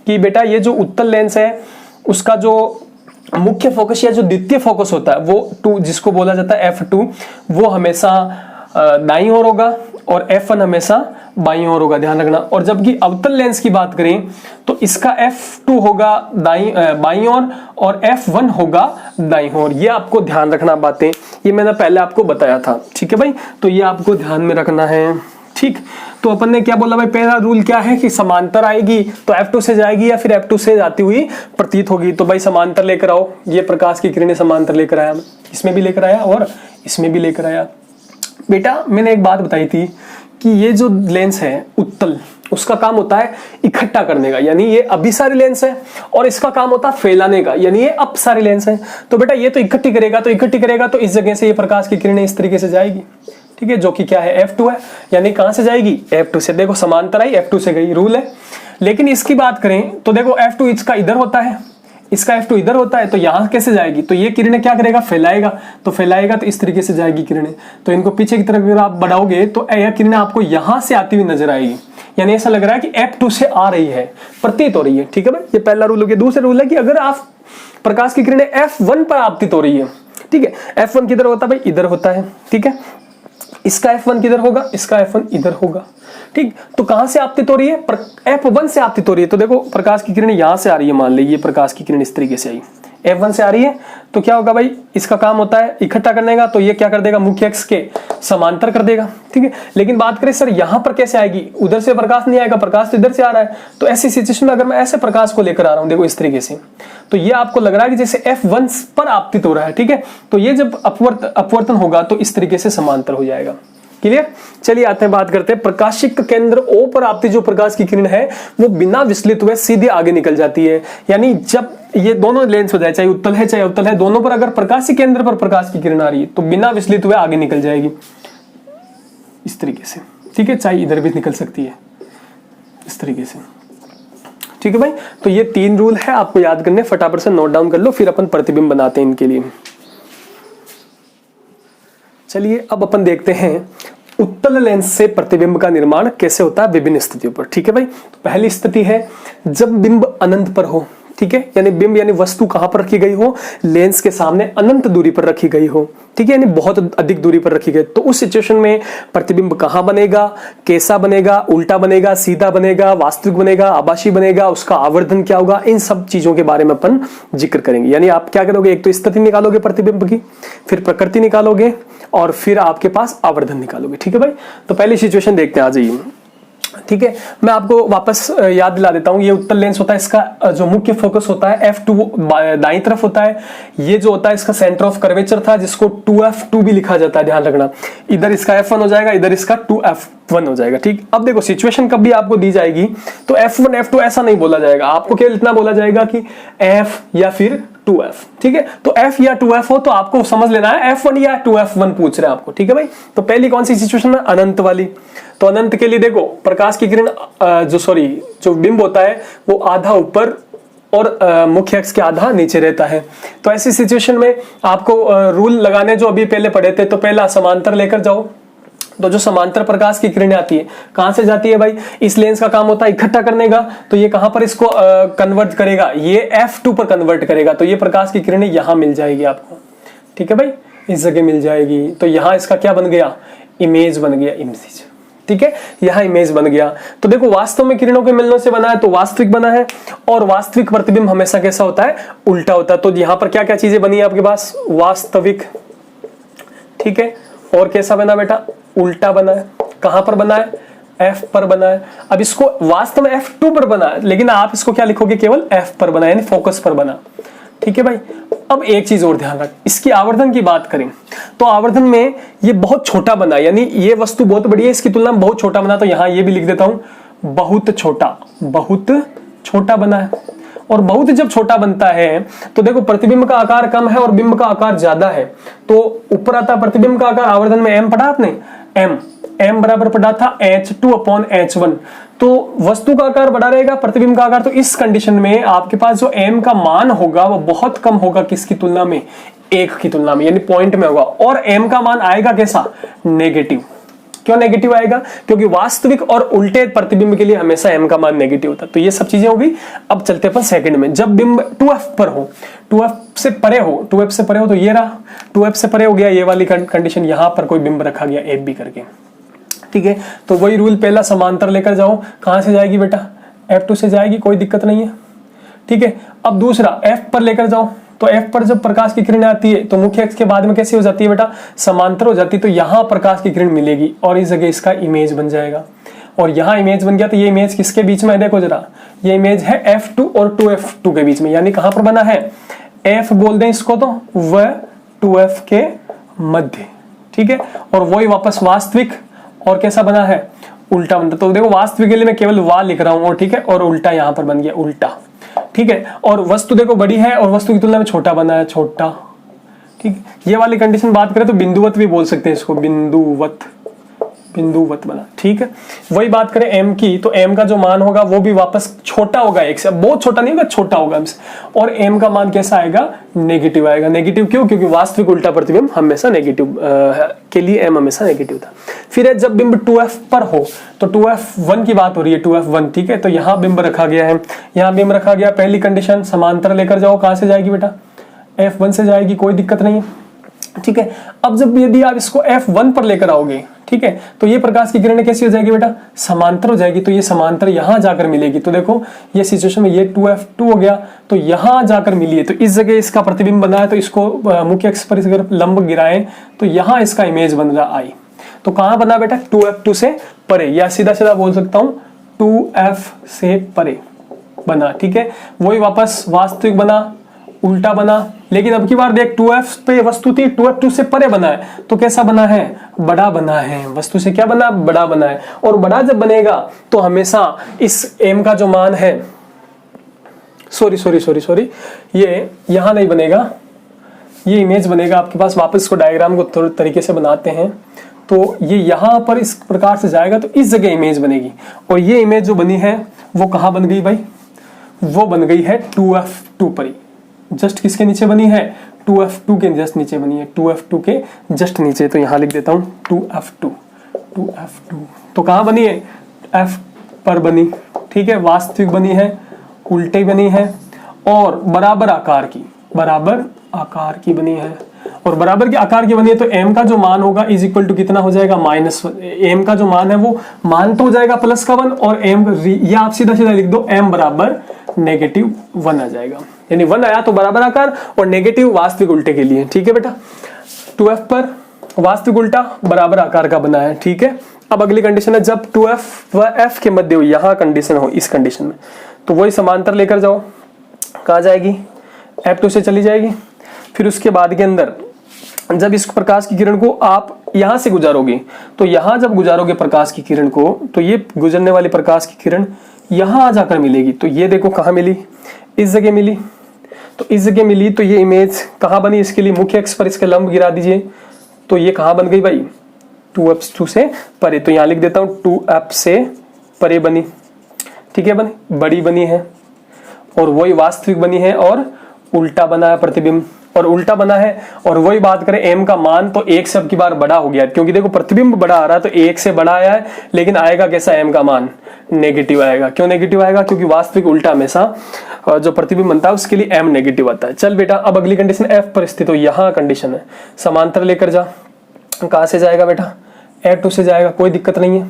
कि बेटा ये जो उत्तल लेंस है उसका जो मुख्य फोकस या जो द्वितीय फोकस होता है वो 2 जिसको बोला जाता है F2, वो हमेशा दाईं ओर होगा और F1 हमेशा बाईं ओर होगा, ध्यान रखना। और जबकि अवतल लेंस की बात करें तो इसका F2 होगा बाईं ओर और F1 होगा दाईं ओर। ये आपको ध्यान रखना बातें, ये मैंने पहले आपको बताया था, ठीक है भाई। तो ये आपको ध्यान में रखना है, ठीक। तो अपन ने क्या बोला भाई, पहला रूल क्या है कि समांतर आएगी तो F2 से जाएगी या फिर F2 से जाती हुई प्रतीत होगी। तो भाई समांतर लेकर आओ, ये प्रकाश की किरणें समांतर लेकर आया, इसमें भी लेकर आया और इसमें भी लेकर आया। बेटा मैंने एक बात बताई थी कि ये जो लेंस है उत्तल, उसका काम होता है इकट्ठा करने का, यानी ये अभिसारी लेंस है, और इसका काम होता है फैलाने का, यानी ये अपसारी लेंस है। तो बेटा ये तो इकट्ठी करेगा तो इस जगह से ये प्रकाश की किरणें इस तरीके से जाएगी, ठीक है, जो कि क्या है F2 है, यानी कहां से जाएगी, F2 से। देखो समांतर आई, F2 से गई, रूल है। लेकिन इसकी बात करें तो देखो F2 इसका इधर होता है, इसका F2 इधर होता है, तो यहां कैसे जाएगी, तो ये किरणें क्या करेगा, फैलाएगा। तो इस तरीके से जाएगी किरणें। तो इनको पीछे की तरफ अगर आप बढ़ाओगे तो यह किरणें आपको यहां से आती हुई नजर आएगी, यानी ऐसा लग रहा है कि F2 से आ रही है, प्रतीत हो रही है, ठीक है भाई। ये पहला रूल हो गया। दूसरा रूल है कि अगर आप प्रकाश की किरणें F1 पर आपतित हो रही है, ठीक है, F1 किधर होता है भाई, इधर होता है, ठीक है। इसका F1 किधर होगा, इसका F1 इधर होगा, ठीक। तो कहां से आपतित हो रही है, F1 से आपतित हो रही है। तो देखो प्रकाश की किरण यहां से आ रही है, मान लीजिए प्रकाश की किरण इस तरीके से आई, F1 से आ रही है, तो क्या होगा भाई, इसका काम होता है इकट्ठा करने का, तो ये क्या कर देगा, मुख्य अक्ष के समांतर कर देगा, ठीक है। लेकिन बात करें सर यहां पर कैसे आएगी, उधर से प्रकाश नहीं आएगा, प्रकाश तो इधर से आ रहा है। तो ऐसी सिचुएशन में अगर मैं ऐसे प्रकाश को लेकर आ रहा हूं, देखो इस तरीके से, तो ये आपको लग रहा है कि जैसे F1 पर आपतित हो रहा है, ठीक है। तो ये जब अपवर्तन होगा तो इस तरीके से समांतर हो जाएगा, क्लियर। चलिए आते हैं, बात करते हैं प्रकाशिक केंद्र O पर आपतित जो प्रकाश की किरण है वो बिना विचलित हुए सीधे आगे निकल जाती है। यानी जब ये दोनों लेंस हो जाए, चाहे उत्तल है चाहे अवतल है, दोनों पर अगर प्रकाशिक केंद्र पर प्रकाश की किरण आ रही है तो बिना विचलित हुए आगे निकल जाएगी इस तरीके से, ठीक है। चाहे इधर भी निकल सकती है इस तरीके से, ठीक है भाई। तो ये 3 रूल है, आपको याद करने, फटाफट से नोट डाउन कर लो, फिर अपन प्रतिबिंब बनाते हैं इनके लिए। चलिए अब अपन देखते हैं उत्तल लेंस से प्रतिबिंब का निर्माण कैसे होता है विभिन्न स्थितियों पर, ठीक है भाई। तो पहली स्थिति है जब बिंब अनंत पर हो, ठीक है, यानी बिंब यानी वस्तु कहां पर रखी गई हो, लेंस के सामने अनंत दूरी पर रखी गई हो, ठीक है, यानी बहुत अधिक दूरी पर रखी गई। तो उस सिचुएशन में प्रतिबिंब कहां बनेगा, कैसा बनेगा, उल्टा बनेगा, सीधा बनेगा, वास्तविक बनेगा, आभासी बनेगा, उसका आवर्धन क्या होगा, इन सब चीजों के बारे में अपन जिक्र करेंगे। यानी आप क्या करोगे, एक तो स्थिति निकालोगे प्रतिबिंब की, फिर प्रकृति निकालोगे और फिर आपके पास आवर्धन निकालोगे, ठीक है भाई। तो पहली सिचुएशन देखते हैं, आ जाइए, ठीक है। मैं आपको वापस याद दिला देता हूं, ये उत्तल लेंस होता है, इसका जो मुख्य फोकस होता है F2 दाईं तरफ होता है। ये जो होता है इसका सेंटर ऑफ कर्वेचर था, जिसको 2F2 भी लिखा जाता है, ध्यान रखना। इधर इसका F1 हो जाएगा, इधर इसका 2F1 हो जाएगा, ठीक। अब देखो सिचुएशन कब भी आपको दी जाएगी तो F1 F2 ऐसा नहीं बोला जाएगा, आपको केवल इतना बोला जाएगा कि F या फिर 2F, ठीक है। तो F या 2F हो तो आपको समझ लेना है F1 या 2F1 पूछ रहे हैं आपको, ठीक है भाई। तो पहली कौन सी सिचुएशन है, अनंत वाली। तो अनंत के लिए देखो प्रकाश की किरण जो बिंब होता है वो आधा ऊपर और मुख्य अक्ष के आधा नीचे रहता है। तो ऐसी सिचुएशन में आपको रूल लगाने जो अभी पहले पढ़े थे, तो पहला समांतर लेकर जाओ। तो जो समांतर प्रकाश की किरणें आती है कहां से जाती है भाई, इस लेंस का काम होता है इकट्ठा करने का, तो ये कहां पर इसको कन्वर्ट करेगा, ये F2 पर कन्वर्ट करेगा। तो ये प्रकाश की किरणें यहां मिल जाएगी आपको, ठीक है भाई, इस जगह मिल जाएगी। तो यहां इसका क्या बन गया, इमेज बन गया, इमेज, ठीक है, यहां इमेज बन गया। तो देखो वास्तव में किरणों के मिलने से बना है तो वास्तविक बना है, और वास्तविक प्रतिबिंब हमेशा कैसा होता है, उल्टा होता है। तो यहां पर क्या क्या चीजें बनी है आपके पास, वास्तविक, ठीक है, और कैसा बना बेटा, उल्टा बना है। कहां पर बना है, F पर बना है। अब इसको वास्तव में F2 पर बना है, लेकिन आप इसको क्या लिखोगे, केवल F पर बना, यानी फोकस पर बना, ठीक है भाई। अब एक चीज और ध्यान रख, इसकी आवर्धन की बात करें तो आवर्धन में ये बहुत छोटा बना, यानी ये वस्तु बहुत बड़ी है, इसकी तुलना में बहुत छोटा बना। तो यहां ये भी लिख देता हूं, बहुत छोटा, बहुत छोटा बना है। और बहुत जब छोटा बनता है तो देखो प्रतिबिंब का आकार कम है और बिंब का आकार ज्यादा है, तो ऊपर आता प्रतिबिंब का आकार, आवर्धन में m पढ़ा आपने, m बराबर पढ़ा था h2/h1। तो वस्तु का आकार बड़ा रहेगा, प्रतिबिंब का आकार, तो इस कंडीशन में आपके पास जो m का मान होगा वो बहुत कम होगा, किसकी तुलना में, 1 की तुलना में, यानी पॉइंट में होगा। और m का मान आएगा कैसा, नेगेटिव। क्यों नेगेटिव आएगा, क्योंकि वास्तविक और उल्टे प्रतिबिंब के लिए हमेशा m का मान नेगेटिव होता है। तो ये सब चीजें होगी। अब चलते अपन सेकंड में, जब बिंब 2f पर हो, 2f से परे हो, 2f से परे हो, तो ये रहा 2f से परे हो गया, ये वाली कंडीशन, यहां पर कोई बिंब रखा गया f भी करके, ठीक है। तो वही रूल, पहला समांतर लेकर जाओ, कहां से जाएगी बेटा, f2 से जाएगी, कोई दिक्कत नहीं है, ठीक है। अब दूसरा f पर लेकर जाओ, तो f पर जब प्रकाश की किरण आती है तो मुख्य अक्ष के बाद में कैसी हो जाती है बेटा, समांतर हो जाती है। तो यहां प्रकाश की किरण मिलेगी और इस जगह इसका इमेज बन जाएगा। और यहां इमेज बन गया, तो ये इमेज किसके बीच में है, देखो जरा, ये इमेज है f2 और 2f2 के बीच में, यानी कहां पर बना है, f बोल दें इसको तो वह 2f के मध्य, ठीक है। और वही वापस वास्तविक, और कैसा बना है, उल्टा बनता। तो देखो वास्तविक के लिए मैं केवल वा लिख रहा हूं, और ठीक है, और उल्टा यहां पर बन गया, उल्टा, ठीक है। और वस्तु देखो बड़ी है और वस्तु की तुलना में छोटा बना है, छोटा, ठीक है। ये वाली कंडीशन बात करें तो बिंदुवत भी बोल सकते हैं इसको, बिंदुवत बना, ठीक है। वही बात करें m की, तो m का जो मान होगा वो भी वापस छोटा होगा, एक से बहुत छोटा नहीं होगा, छोटा होगा हमसे। और m का मान कैसा आएगा, नेगेटिव आएगा। नेगेटिव क्यों, क्योंकि वास्तविक उल्टा प्रतिबिंब हमेशा नेगेटिव के लिए m हमेशा नेगेटिव था। फिर है जब बिंब 2f पर हो, तो 2f1 की बात हो रही है, 2f1, ठीक है। तो यहाँ बिंब रखा गया है, यहाँ बिंब रखा गया, पहली कंडीशन समांतर लेकर जाओ, कहां से जाएगी बेटा, f1 से जाएगी, कोई दिक्कत नहीं है, ठीक है। अब जब यदि आप इसको f1 पर लेकर आओगे, ठीक है, तो ये प्रकाश की किरण कैसी हो जाएगी बेटा, समांतर हो जाएगी। तो ये समांतर यहां जाकर मिलेगी। तो देखो ये सिचुएशन में ये 2f2 हो गया, तो यहां जाकर मिली है, तो इस जगह इसका प्रतिबिंब बना है। तो इसको मुख्य अक्ष पर अगर लंब गिराएं तो यहां इसका इमेज बन रहा आई। तो कहां बना बेटा, 2f2 से परे, या सीधा सीधा बोल सकता हूं 2f से परे बना, ठीक है। वही वापस वास्तविक बना, उल्टा बना। लेकिन अब की बार देख, 2f पे वस्तु थी, 2f2 से परे बना है, तो कैसा बना है, बड़ा बना है। वस्तु से क्या बना, बड़ा बना है। और बड़ा जब बनेगा तो हमेशा इस m का जो मान है, सॉरी, ये यहां नहीं बनेगा, ये इमेज बनेगा आपके पास। वापस को डायग्राम को थोड़े तरीके से बनाते हैं, तो ये यहां पर इस प्रकार से जाएगा, तो इस जगह इमेज बनेगी। और ये इमेज जो बनी है वो कहां बन गई भाई, वो बन गई है 2f2 पर ही। जस्ट किसके नीचे बनी है, 2f2 के जस्ट नीचे बनी है, 2f2 के जस्ट नीचे। तो यहां लिख देता हूं 2f2। तो कहां बनी है, f पर बनी, ठीक है। वास्तविक बनी है, उल्टे बनी है, और बराबर आकार की बनी है। और बराबर के आकार की बनी है, तो m का जो मान होगा इज इक्वल टू कितना हो जाएगा, -m का जो मान है वो मान तो हो जाएगा +1, और m, या आप सीधा सीधा लिख दो m बराबर -1 आ जाएगा। यानी 1 आया तो बराबर आकार, और नेगेटिव वास्तविक उल्टे के लिए, ठीक है बेटा। 2f पर वास्तविक उल्टा बराबर आकार का बना है, ठीक है। अब अगली कंडीशन है जब 2f व f के मध्य हो, यहां कंडीशन हो, इस कंडीशन में, तो वही समांतर लेकर जाओ, कहां जाएगी, f2 से चली जाएगी। फिर उसके बाद के अंदर जब इस प्रकाश की किरण को आप यहां से गुजारोगे, तो यहां जब गुजारोगे प्रकाश की किरण को, तो ये गुजरने वाली प्रकाश की किरण यहां आ जाकर मिलेगी। तो ये देखो कहां मिली, इस जगह मिली। तो इस जगह मिली, तो ये इमेज कहां बनी, इसके लिए मुख्य अक्ष पर इसके लंब गिरा दीजिए। तो ये कहां बन गई भाई, 2f2 से परे। तो यहां लिख देता हूं 2f से परे बनी, ठीक है, बनी, बड़ी बनी है, और वही वास्तविक बनी है, और उल्टा बना है प्रतिबिंब, और उल्टा बना है। और वही बात करें m का मान, तो 1 से अब की बार बड़ा हो गया, क्योंकि देखो प्रतिबिंब बड़ा आ रहा है, तो 1 से बड़ा आया है, लेकिन आएगा कैसा, m का मान नेगेटिव आएगा। क्यों नेगेटिव आएगा, क्योंकि वास्तविक उल्टा हमेशा जो प्रतिबिंब बनता है उसके लिए m नेगेटिव आता है। चल बेटा, अब अगली कंडीशन f पर स्थित हो, यहाँ कंडीशन है, समांतर लेकर जा, कहां से जाएगा बेटा, f2 से जाएगा, कोई दिक्कत नहीं है।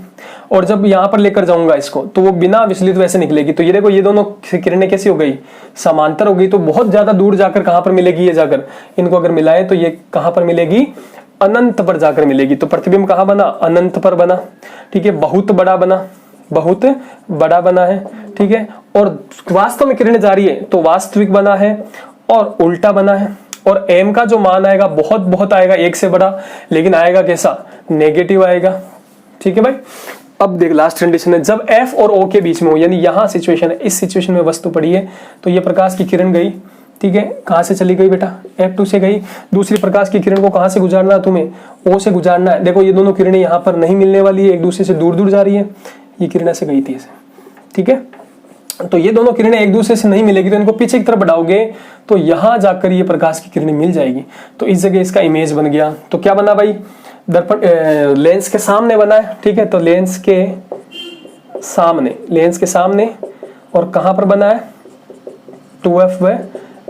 और जब यहां पर लेकर जाऊंगा इसको, तो वो बिना विचलित वैसे निकलेगी। तो ये देखो, ये दोनों किरणें कैसी हो गई, समांतर हो गई। तो बहुत ज्यादा दूर जाकर कहां पर मिलेगी, ये जाकर इनको अगर मिलाएं तो ये कहां पर मिलेगी, अनंत पर जाकर मिलेगी। तो प्रतिबिंब कहां बना, अनंत पर बना, ठीक है। बहुत बड़ा बना है, ठीक है। और वास्तव में किरणें जा रही है, तो वास्तविक बना है और उल्टा बना है। और m का जो मान आएगा बहुत आएगा, 1 से बड़ा, लेकिन आएगा कैसा, नेगेटिव आएगा, ठीक है भाई। अब देख लास्ट कंडीशन है, जब F और O के बीच में हो, यानी यहाँ सिचुएशन है, इस सिचुएशन में वस्तु पड़ी है, तो ये प्रकाश की किरण गई, ठीक है, कहाँ से चली गई बेटा, F2 से गई। दूसरी प्रकाश की किरण को कहाँ से गुजारना है तुम्हें, O से गुजारना है। देखो ये दोनों किरणें यहाँ पर नहीं मिलने वाली है, एक दूसरे से दूर दूर जा रही है, ये किरण ऐसे गई थी ऐसे, ठीक है। तो ये दोनों किरणें एक दूसरे से नहीं मिलेगी, तो इनको पीछे की तरफ बढ़ाओगे तो यहाँ जाकर ये प्रकाश की किरणें मिल जाएगी। तो इस जगह इसका इमेज बन गया। तो क्या बना भाई, दर्पण लेंस के सामने बना है, ठीक है। तो लेंस के सामने और कहाँ पर बना है, 2F व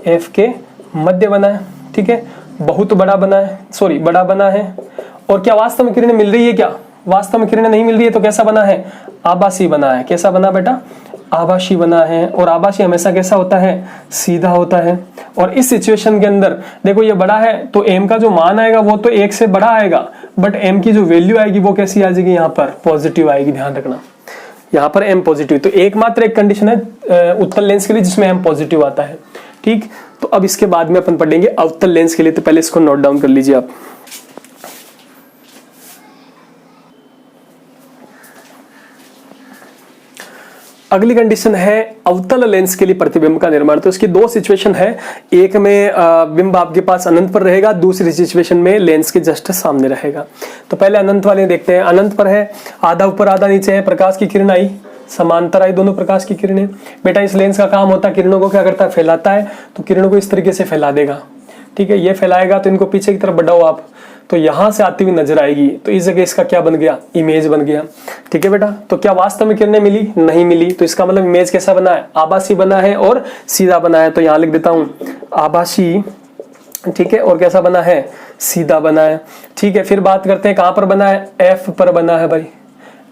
F के मध्य बना है, ठीक है। बहुत बड़ा बना है, सॉरी बड़ा बना है। और क्या वास्तव में किरणें मिल रही है, क्या वास्तव में किरणें नहीं मिल रही है, तो कैसा बना है, आभासी बना है। कैसा बना बेटा, आभासी बना है। और आभासी हमेशा कैसा होता है, सीधा होता है। और इस सिचुएशन के अंदर देखो ये बड़ा है, तो m का जो मान आएगा वो तो 1 से बड़ा आएगा, बट m की जो वैल्यू आएगी वो कैसी आ जाएगी, यहाँ पर पॉजिटिव आएगी। ध्यान रखना यहाँ पर m पॉजिटिव। तो एकमात्र एक कंडीशन है उत्तल लेंस के लिए जिसमें m पॉजिटिव आता है, ठीक। तो अब इसके बाद में अपन पढ़ेंगे अवतल लेंस के लिए, तो पहले इसको नोट डाउन कर लीजिए आप। अगली कंडीशन है अवतल लेंस के लिए प्रतिबिंब का निर्माण। तो इसकी दो सिचुएशन है, एक में बिंब आपके पास अनंत पर रहेगा, दूसरी सिचुएशन में लेंस के जस्ट सामने रहेगा। तो पहले अनंत वाले देखते हैं। अनंत पर है, आधा ऊपर आधा नीचे है, प्रकाश की किरण आई, समांतर आई दोनों प्रकाश की किरणें। बेटा इस लेंस का काम होता है किरणों को क्या करता है, फैलाता है। तो किरणों को इस तरीके से फैला देगा, ठीक है। ये फैलाएगा तो इनको पीछे की तरफ बढ़ाओ आप, तो यहां से आती हुई नजर आएगी। तो इस जगह इसका क्या बन गया, इमेज बन गया, ठीक है बेटा। तो क्या वास्तव में किरणें मिली, नहीं मिली। तो इसका मतलब इमेज कैसा बना है, आभासी बना है और सीधा बना है। तो यहां लिख देता हूं आभासी, ठीक है। और कैसा बना है, सीधा बना है, ठीक है। फिर बात करते हैं कहां पर बना है, F पर बना है भाई,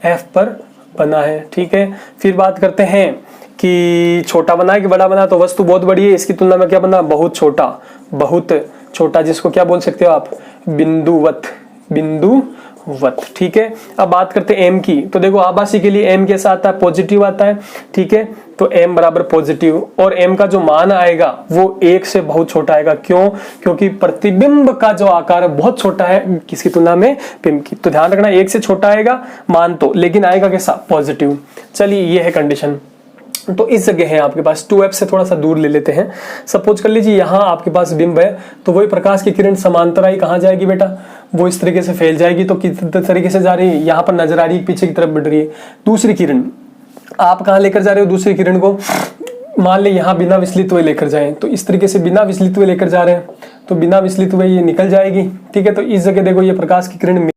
F पर बना है, ठीक है। फिर बात करते हैं कि छोटा बना है कि बड़ा बना। तो वस्तु बहुत बड़ी है, इसकी तुलना में क्या बना, बहुत छोटा, बहुत छोटा, जिसको क्या बोल सकते हो आप, बिंदुवत, ठीक है। अब बात करते हैं m की। तो देखो आभासी के लिए m कैसा आता है, पॉजिटिव आता है, ठीक है। तो m बराबर पॉजिटिव, और m का जो मान आएगा वो 1 से बहुत छोटा आएगा। क्यों, क्योंकि प्रतिबिंब का जो आकार है बहुत छोटा है किसकी तुलना में, बिंब की। तो ध्यान रखना 1 से छोटा आएगा मान तो, लेकिन आएगा कैसा, पॉजिटिव। चलिए ये है कंडीशन। तो इस जगह है आपके पास 2F से थोड़ा सा दूर ले लेते हैं। सपोज कर लीजिए यहाँ आपके पास बिंब है, तो वही प्रकाश की किरण समांतर आई, कहाँ जाएगी बेटा, वो इस तरीके से फैल जाएगी। तो किस तरीके से जा रही है, यहाँ पर नजर आ रही है, पीछे की तरफ बढ़ रही है। दूसरी किरण आप कहाँ लेकर जा रहे हो, दूसरी किरण को मान ले यहाँ बिना विचलित हुए लेकर जाएं, तो इस तरीके से बिना विचलित हुए लेकर जा रहे हैं, तो बिना विचलित हुए ये निकल जाएगी, ठीक है। तो इस जगह देखो ये प्रकाश की किरण